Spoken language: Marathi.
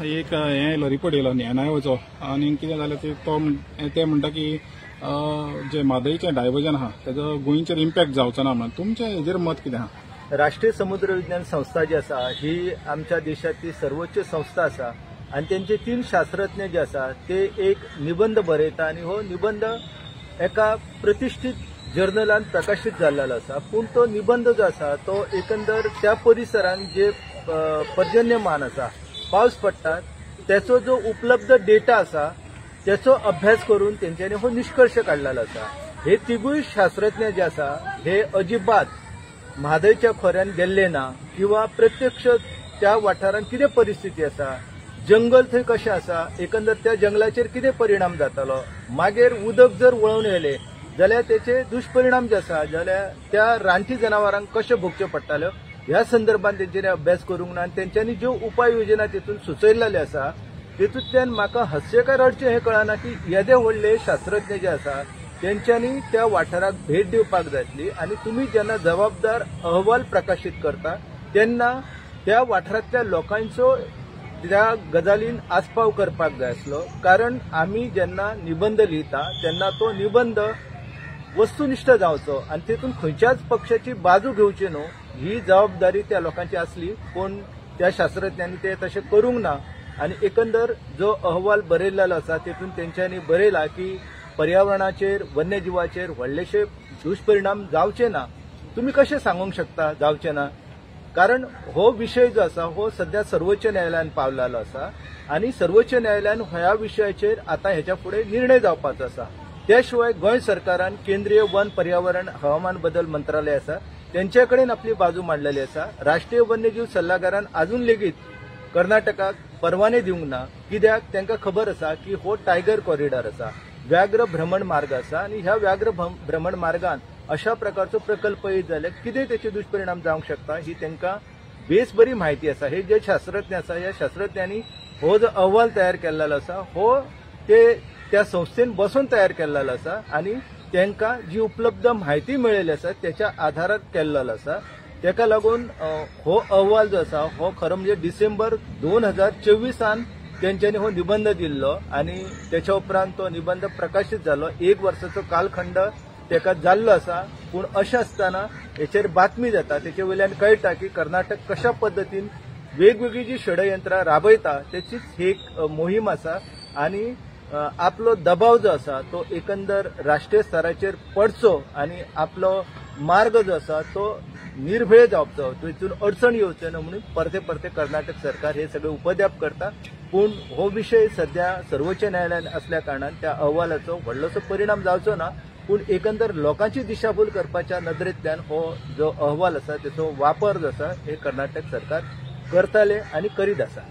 एक हे रिपोर्ट येयलो NIOचो आनी कितें जालें ते म्हणटा की जे म्हादईचें डायवर्जन आहा तेजो गोंयचेर इम्पॅक्ट जावचो ना म्हणून तुमचें हेजेर मत कितें आहा? राष्ट्रीय समुद्र विज्ञान संस्था जी आसा ही आमच्या देशातली सर्वोच्च संस्था आसा आणि त्यांचे 3 शास्त्रज्ञ जे आसा ते एक निबंध बरयता आणि हो निबंध एका प्रतिष्ठित जर्नलान प्रकाशित जाल्लो आसा। पूण तो निबंध जो आसा तो एकंदर त्या परिसरान जे पर्जन्यमान आसा पावस पडटा त्याचो जो उपलब्ध डेटा आसा त्याचो अभ्यास करून तेंच्यांनी हो निष्कर्ष काढलेलो आसा। हे तिगूय शास्त्रज्ञ जे आसा हे अजिबात म्हादईच्या खोऱ्यान गेल्ले ना किंवा प्रत्यक्ष त्या वाठारांत कितें परिस्थिती आसा, जंगल थंय कशें आसा, एकंदर त्या जंगलाचेर कितें परिणाम जातालो, मागीर उदक जर वळून येयलें जाल्यार त्याचे दुष्परिणाम जे आसा जाल्यार त्या रानटी जनावरांक कशें भोगच्यो पडटाल्यो ह्या संदर्भात तेंच्यांनी अभ्यास करूंक ना आनी तेंच्यांनी ज्यो उपाय योजना तेतून सुचयल्ल्यो आसा तेतूंतल्यान म्हाका हास्य काय रडचें हें कळना की येदे व्हडले शास्त्रज्ञ जे आसा तेंच्यांनी त्या वाठाराक भेट दिवपाक जायतली आनी तुमी जेन्ना जबाबदार अहवाल प्रकाशीत करता तेन्ना त्या वाठारांतल्या लोकांचो त्या गजालीन आस्पाव करपाक जाय आसलो। कारण आमी जेन्ना निबंध लिहिता तेन्ना तो निबंध वस्तुनिष्ठ जावचो आनी तेतून खंयच्याच पक्षाची बाजू घेवची न्हू ही जबाबदारी त्या लोकांची आसली। पूण त्या शास्त्रज्ञांनी ते तशें करूंक ना आनी एकंदर जो अहवाल बरयल्लो आसा तेतून तेंच्यांनी बरयला की पर्यावरणाचेर वन्यजीवाचेर व्हडलेशे दुष्परिणाम जावचे ना। तुम्ही कशें सांगूंक शकता जावचे ना? कारण हो विषय जो आसा हो सध्या सर्वोच्च न्यायालयान पावलेलो आसा आनी सर्वोच्च न्यायालयान ह्या विशयाचेर आता ह्याच्या फुडें निर्णय जावपाचो आसा। त्या शिवाय गोंय सरकारान केंद्रीय वन पर्यावरण हवामान बदल मंत्रालय आसा त्यांच्या कडेन आपली बाजू मांडलेली आसा। राष्ट्रीय वन्यजीव सल्लागारान अजून लेगीत कर्नाटकाक परवाने दिवंक ना, कित्याक तांकां खबर आसा की हो टायगर कॉरिडॉर आसा, व्याघ्र भ्रमण मार्ग आसा आनी ह्या व्याघ्र भ्रमण मार्गान अशा प्रकारचो प्रकल्प येत जाल्यार कितें त्याचे दुष्परिणाम जावंक शकता ही तांकां बेस बरी माहिती आसा। हे जे शास्त्रज्ञ आसा ह्या शास्त्रज्ञांनी हो जो अहवाल तयार केल्लो आसा हो ते त्या संस्थेन बसून तयार केल्लो आसा आनी तांकां जी उपलब्ध माहिती मेळिल्ली आसा त्याच्या आधारार केल्लो आसा। तेका लागून हो अहवाल जो आसा हो खरो म्हणजे डिसेंबर 2024 तेंच्यांनी हो निबंध दिल्लो आनी त्याच्या उपरांत तो निबंध प्रकाशीत जालो। 1 वर्साचो कालखंड तेका जाल्लो आसा। पूण अशें आसतना हेचेर बातमी जाता तेचे वयल्यान कळटा की कर्नाटक कशा पद्दतीन वेगवेगळी जी षडयंत्रां राबयता त्याचीच ही एक मोहीम आसा आनी आपलो दबाव जो आसा तो एकंदर राष्ट्रीय स्तराचेर पडचो आनी आपलो मार्ग जो आसा तो निर्भय जावचो, तितून अडचण येवच्यो ना म्हणून परते कर्नाटक सरकार हे सगळे उपद्याप करता। पूण हो विषय सध्या सर्वोच्च न्यायालयान असल्या कारणान त्या अहवालाचो व्हडलोसो परिणाम जावचो ना। पूण एकंदर लोकांची दिशाभूल करपाच्या नदरेंतल्यान हो जो अहवाल आसा त्याचो वापर जो आसा हे कर्नाटक सरकार करताले आनी करीत आसा।